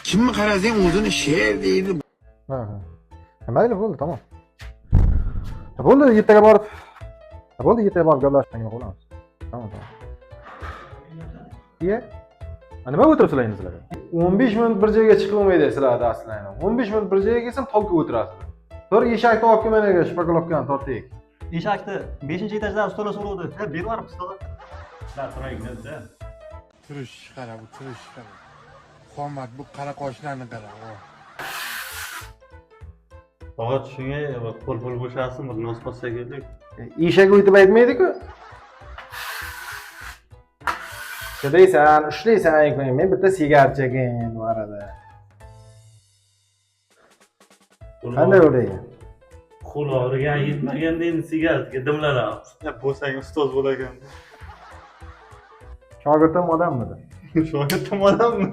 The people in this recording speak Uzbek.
Kimni qarasang o'zini sher deydi. Ha. Mayli, bo'ldi, tamom. Bo'ldi, ertaga borib. Bo'ldi, ertaga borib gaplashishga qolamiz. Tamam. Iya. Nima o'tiribsizlar endi sizlar? 15 minut bir joyga chiqilmaydi sizlarda aslan. 15 minut bir joyga kelsam tolga o'tirasizlar. Bir eshakni olib kelmanaga shpakolovkani tortaylik. Eshakni 5-etajdan ustola so'rovdi. Berib yuborib ustola. Turaylik-da. Turish qara, bu turish qara. Qomat bu qara qoshlarni qara. Faqat shunga qo'l bo'shasin, bir nos qo'ysa kerak. Eshak o'tib aytmaydi-ku. Chidaysan, ushlaysan, men bitta sigaret chekayin bu arada. Qanday o'raygan? Qo'l og'rigan yetmaganda endi sigaretga dimlanamiz. Bo'lsang ustoz bo'lagan. Shogirdim odammidi? Shogirdim odammi?